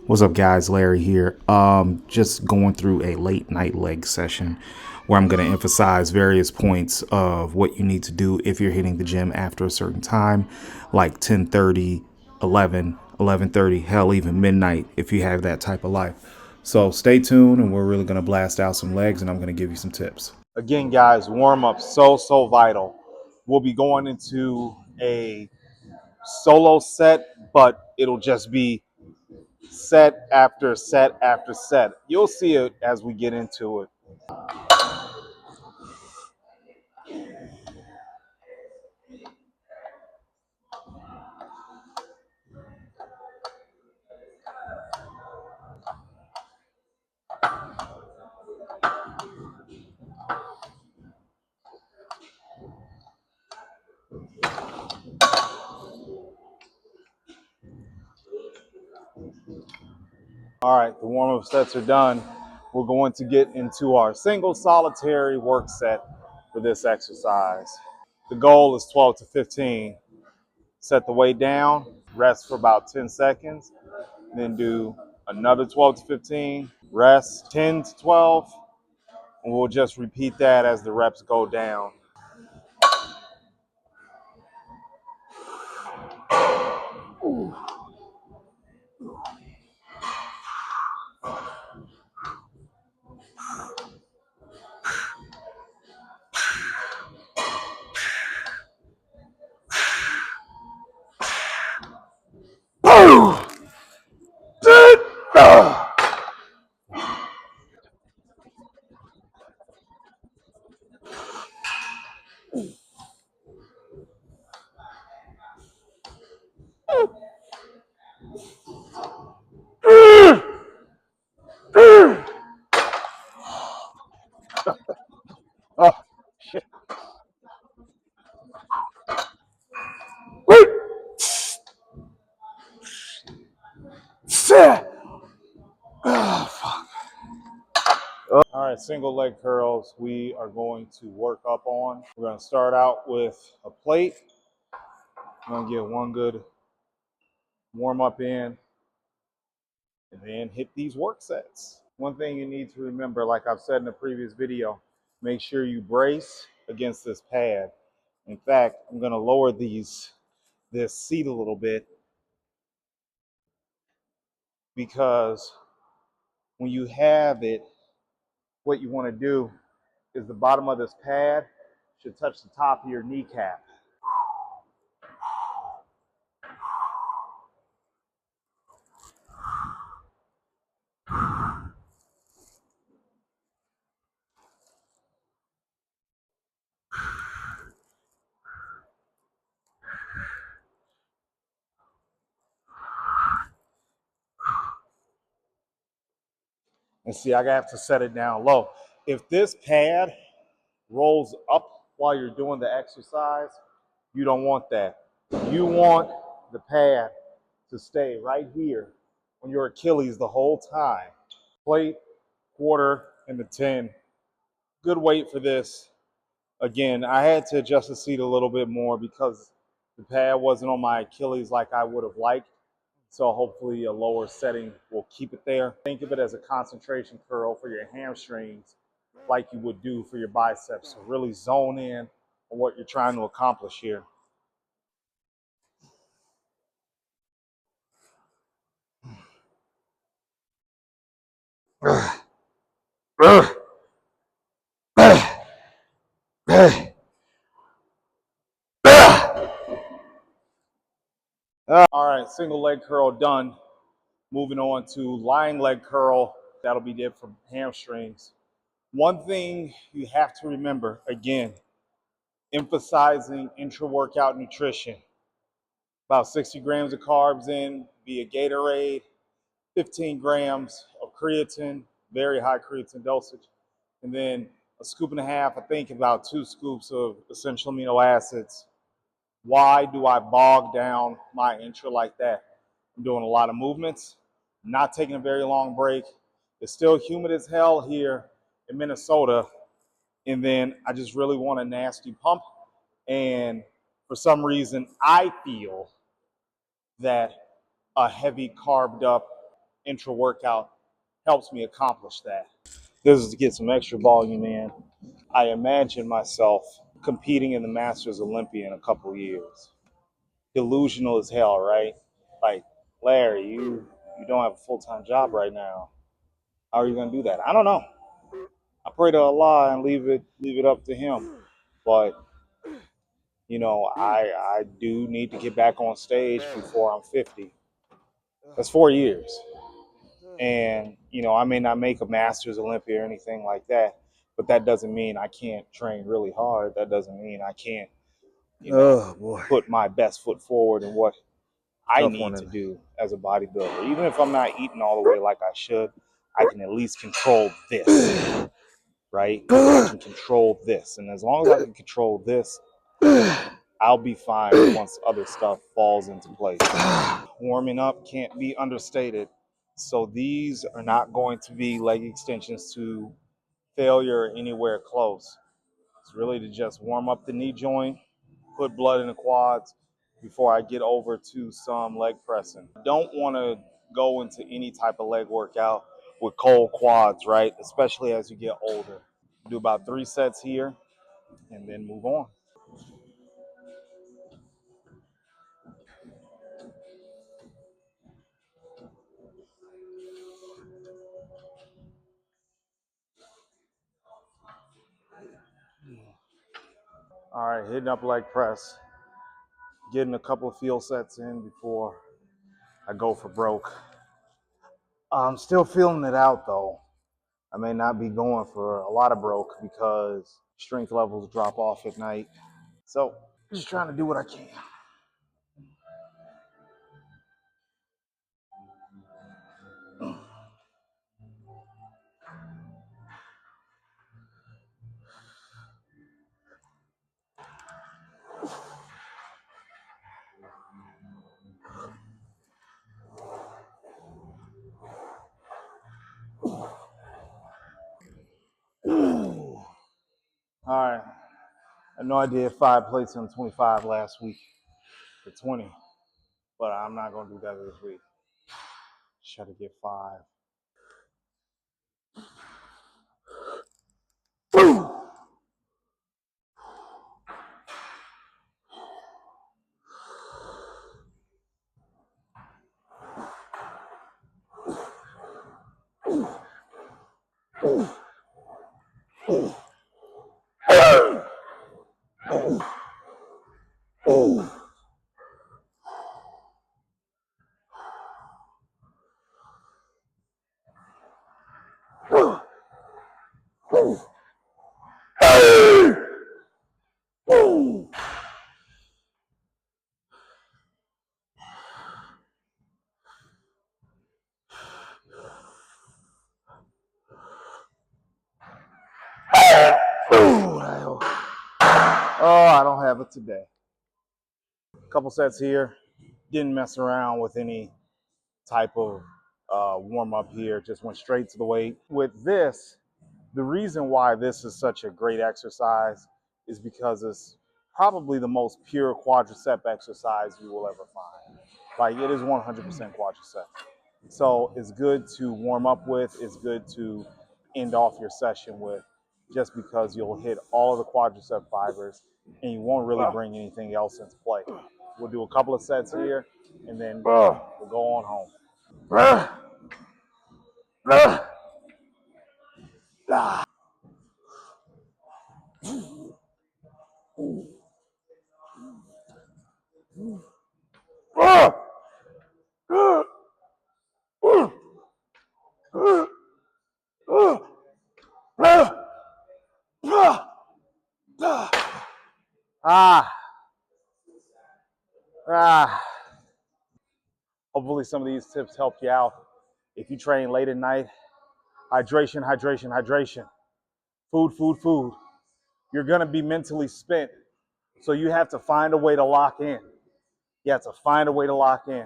What's up, guys? Larry here. Just going through a late night leg session where I'm going to emphasize various points of what you need to do if you're hitting the gym after a certain time, like 10:30, 11, 11:30, hell, even midnight if you have that type of life. So stay tuned, and we're really going to blast out some legs, and I'm going to give you some tips. Again, guys, warm up so vital. We'll be going into a solo set, but it'll just be set after set after set. You'll see it as we get into it. All right, the warm-up sets are done. We're going to get into our single solitary work set for this exercise. The goal is 12 to 15. Set the weight down, rest for about 10 seconds, then do another 12 to 15, rest 10 to 12, and we'll just repeat that as the reps go down. Oh, shit. Oh, fuck. All right, single leg curls we are going to work up on. We're going to start out with a plate. I'm going to get one good warm up in and then hit these work sets. One thing you need to remember, like I've said in the previous video, make sure you brace against this pad. In fact, I'm going to lower this seat a little bit because when you have it, what you want to do is the bottom of this pad should touch the top of your kneecap. And see, I have to set it down low. If this pad rolls up while you're doing the exercise, you don't want that. You want the pad to stay right here on your Achilles the whole time. Plate, quarter, and the 10. Good weight for this. Again, I had to adjust the seat a little bit more because the pad wasn't on my Achilles like I would have liked. So hopefully a lower setting will keep it there. Think of it as a concentration curl for your hamstrings like you would do for your biceps. So really zone in on what you're trying to accomplish here. All right, single leg curl done. Moving on to lying leg curl. That'll be it for hamstrings. One thing you have to remember, again, emphasizing intra-workout nutrition. About 60 grams of carbs in via Gatorade, 15 grams of creatine, very high creatine dosage, and then a scoop and a half, I think about 2 scoops of essential amino acids. Why do I bog down my intra like that? I'm doing a lot of movements, not taking a very long break. It's still humid as hell here in Minnesota. And then I just really want a nasty pump. And for some reason, I feel that a heavy carbed up intra-workout helps me accomplish that. This is to get some extra volume in. I imagine myself competing in the Masters Olympia in a couple of years. Delusional as hell, right? Like, Larry, you don't have a full-time job right now. How are you going to do that? I don't know. I pray to Allah and leave it up to Him. But I do need to get back on stage before I'm 50. That's 4 years. And, I may not make a Masters Olympia or anything like that, but that doesn't mean I can't train really hard. That doesn't mean I can't, put my best foot forward in what I need to do as a bodybuilder. Even if I'm not eating all the way like I should, I can at least control this, right? I can control this. And as long as I can control this, I'll be fine once other stuff falls into place. Warming up can't be understated. So these are not going to be leg extensions to failure anywhere close. It's really to just warm up the knee joint, put blood in the quads before I get over to some leg pressing. Don't want to go into any type of leg workout with cold quads, right? Especially as you get older. Do about 3 sets here and then move on. All right, hitting up leg press. Getting a couple of field sets in before I go for broke. I'm still feeling it out though. I may not be going for a lot of broke because strength levels drop off at night. So just trying to do what I can. All right. I know I did 5 plates on 25 last week for 20, but I'm not going to do that this week. Try to get 5. Oh, I don't have it today. A couple sets here. Didn't mess around with any type of warm up here. Just went straight to the weight. With this, the reason why this is such a great exercise is because it's probably the most pure quadricep exercise you will ever find. Like, it is 100% quadricep. So it's good to warm up with. It's good to end off your session with, just because you'll hit all of the quadricep fibers and you won't really bring anything else into play. We'll do a couple of sets here and then we'll go on home. Ah, ah. Hopefully some of these tips help you out. If you train late at night, hydration, hydration, hydration. Food, food, food. You're going to be mentally spent. So you have to find a way to lock in. You have to find a way to lock in.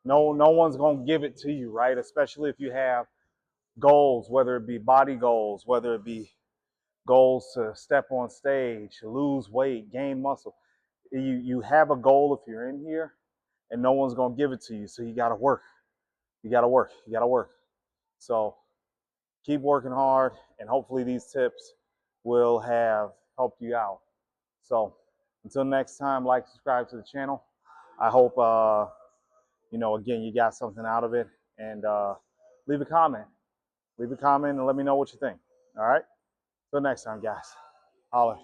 No one's going to give it to you, right? Especially if you have goals, whether it be body goals, whether it be goals to step on stage, lose weight, gain muscle. You have a goal if you're in here, and no one's going to give it to you. So you got to work. you got to work. You got to work. So keep working hard, and hopefully these tips will have helped you out. So until next time, like, subscribe to the channel. I hope, again, you got something out of it, and leave a comment. Leave a comment and let me know what you think. All right? Till next time, guys. Holler.